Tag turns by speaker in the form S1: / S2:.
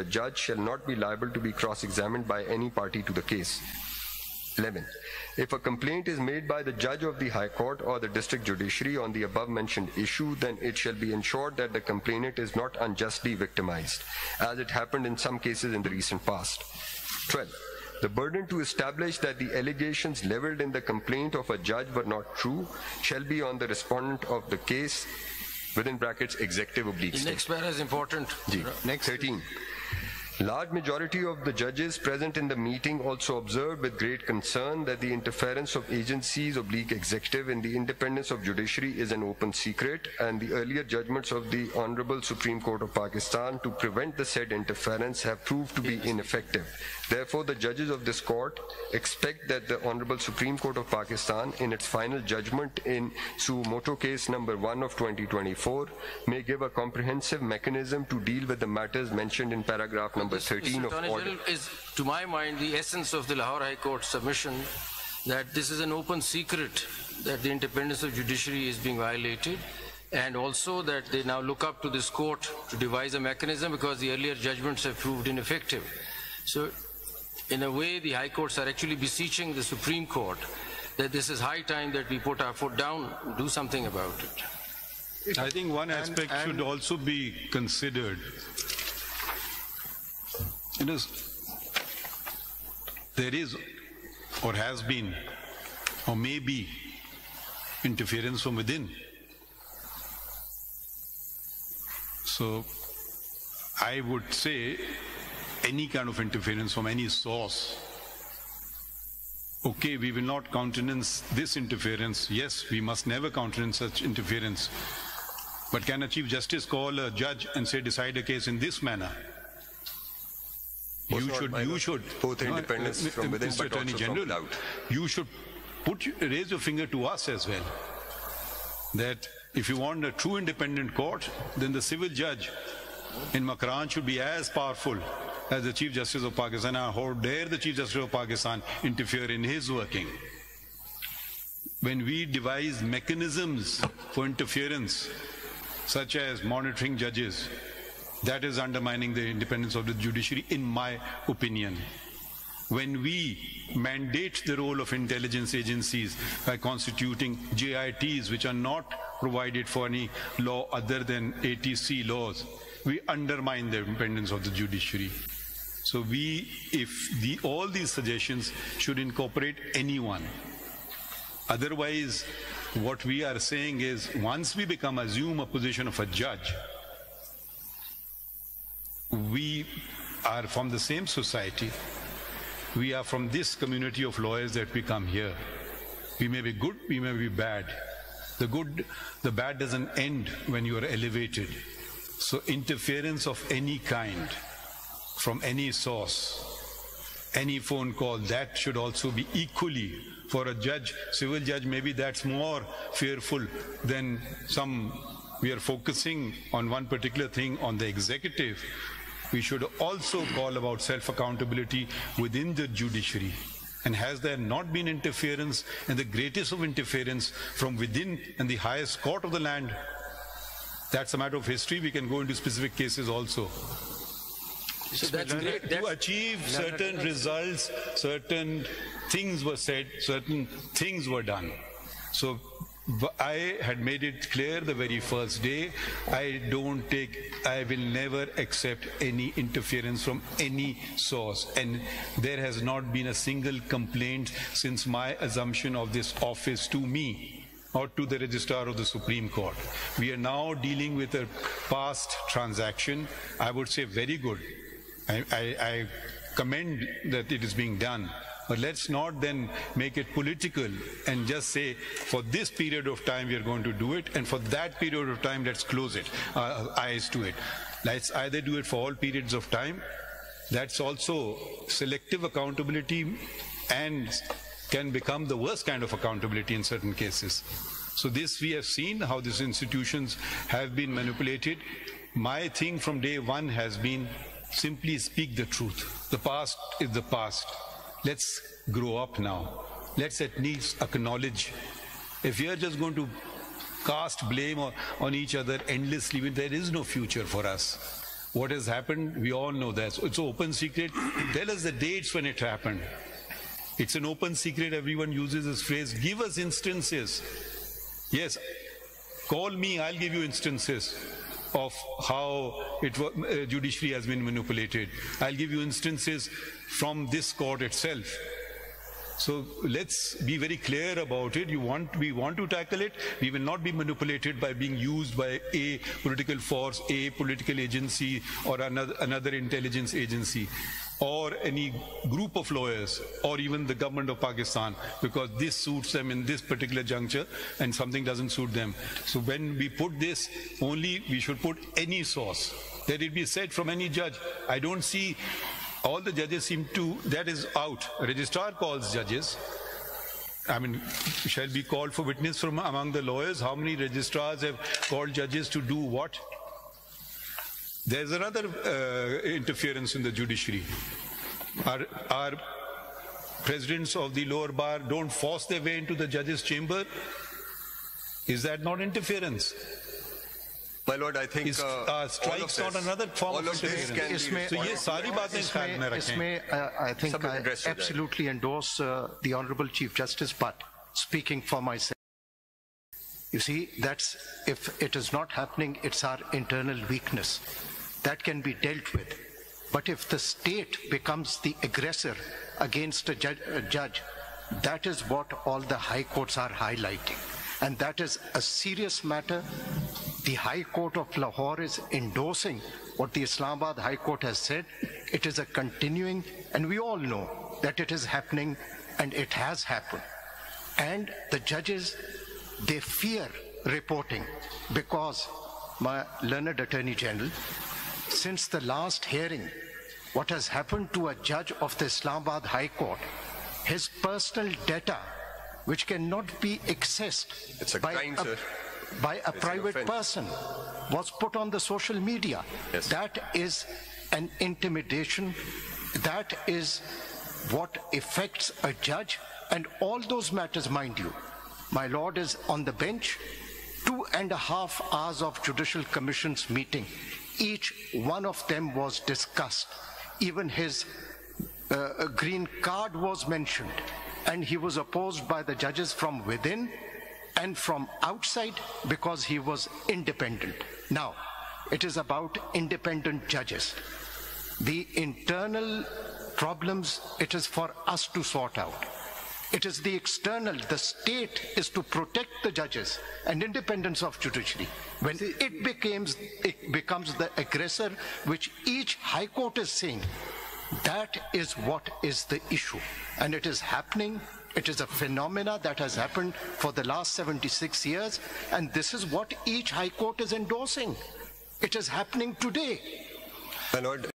S1: judge shall not be liable to be cross-examined by any party to the case. 11. If a complaint is made by the judge of the High Court or the District Judiciary on the above-mentioned issue, then it shall be ensured that the complainant is not unjustly victimized, as it happened in some cases in the recent past. 12. The burden to establish that the allegations leveled in the complaint of a judge were not true shall be on the respondent of the case, within brackets, executive oblique
S2: The
S1: state.
S2: next para is important.
S1: Next. 13. Large majority of the judges present in the meeting also observed with great concern that the interference of agencies oblique executive in the independence of judiciary is an open secret, and the earlier judgments of the Honorable Supreme Court of Pakistan to prevent the said interference have proved to be ineffective. Therefore, the judges of this court expect that the Honorable Supreme Court of Pakistan, in its final judgment in Suo Motu case number 1 of 2024, may give a comprehensive mechanism to deal with the matters mentioned in paragraph number 13 of
S2: Attorney
S1: order.
S2: General, is, to my mind, the essence of the Lahore High Court submission that this is an open secret that the independence of judiciary is being violated, and also that they now look up to this court to devise a mechanism because the earlier judgments have proved ineffective. So, in a way, the High Courts are actually beseeching the Supreme Court that this is high time that we put our foot down, do something about it.
S3: I think one aspect should also be considered. There is or has been or may be interference from within. So I would say any kind of interference from any source, okay, we will not countenance this interference. Yes, we must never countenance such interference. But can a Chief Justice call a judge and say, decide a case in this manner? You should
S1: both independence from within,
S3: Mr.
S1: but
S3: Attorney
S1: also from
S3: General,
S1: without.
S3: You should raise your finger to us as well. That if you want a true independent court, then the civil judge in Makran should be as powerful as the Chief Justice of Pakistan. How dare the Chief Justice of Pakistan interfere in his working? When we devise mechanisms for interference, such as monitoring judges, that is undermining the independence of the judiciary, in my opinion. When we mandate the role of intelligence agencies by constituting JITs, which are not provided for any law other than ATC laws, we undermine the independence of the judiciary. So all these suggestions should incorporate anyone. Otherwise, what we are saying is, once we assume a position of a judge, we are from the same society. We are from this community of lawyers that we come here. We may be good, we may be bad. The bad doesn't end when you are elevated. So interference of any kind, from any source, any phone call, that should also be equally for a judge, civil judge. Maybe that's more fearful than some. We are focusing on one particular thing on the executive. We should also call about self-accountability within the judiciary. And has there not been interference, and the greatest of interference from within and the highest court of the land? That's a matter of history. We can go into specific cases also.
S2: So that's great.
S3: To achieve certain results, certain things were said, certain things were done. So I had made it clear the very first day, I will never accept any interference from any source. And there has not been a single complaint since my assumption of this office to me or to the Registrar of the Supreme Court. We are now dealing with a past transaction. I would say very good. I commend that it is being done. But let's not then make it political and just say, for this period of time we are going to do it, and for that period of time let's close it, eyes to it. Let's either do it for all periods of time. That's also selective accountability and can become the worst kind of accountability in certain cases. So this, we have seen how these institutions have been manipulated. My thing from day one has been simply speak the truth. The past is the past. Let's grow up now. Let's at least acknowledge. If we are just going to cast blame on each other endlessly, there is no future for us. What has happened, we all know that. So it's open secret. Tell us the dates when it happened. It's an open secret. Everyone uses this phrase. Give us instances. Yes, call me, I'll give you instances of how judiciary has been manipulated. I'll give you instances from this court itself. So let's be very clear about it. We want to tackle it. We will not be manipulated by being used by a political force, a political agency, or another intelligence agency, or any group of lawyers, or even the government of Pakistan, because this suits them in this particular juncture and something doesn't suit them. So when we put this, only we should put any source. Let it be said from any judge. I don't see. All the judges seem to, that is out. A registrar calls judges. I mean, shall be called for witness from among the lawyers? How many registrars have called judges to do what? There's another interference in the judiciary. Our presidents of the lower bar don't force their way into the judge's chamber. Is that not interference?
S1: My lord, I think
S3: strikes not another form of interference. So ये सारी बातें ख्याल में रखें.
S4: I think I absolutely endorse the Honorable Chief Justice, but speaking for myself, you see, that's, if it is not happening, it's our internal weakness. That can be dealt with. But if the state becomes the aggressor against a judge, that is what all the high courts are highlighting. And that is a serious matter. The High Court of Lahore is endorsing what the Islamabad High Court has said. It is a continuing, and we all know that it is happening, and it has happened. And the judges, they fear reporting, because my learned Attorney General, since the last hearing, what has happened to a judge of the Islamabad High Court, his personal data, which cannot be accessed by a private person, was put on the social media.
S1: Yes.
S4: That is an intimidation. That is what affects a judge, and all those matters, mind you. My lord is on the bench, 2.5 hours of Judicial Commission's meeting. Each one of them was discussed. Even his green card was mentioned, and he was opposed by the judges from within and from outside because he was independent. Now, it is about independent judges. The internal problems, it is for us to sort out. It is the external, the state is to protect the judges and independence of judiciary. When it becomes the aggressor, which each high court is saying, that is what is the issue. And it is happening. It is a phenomena that has happened for the last 76 years, and this is what each high court is endorsing. It is happening today.
S1: My lord,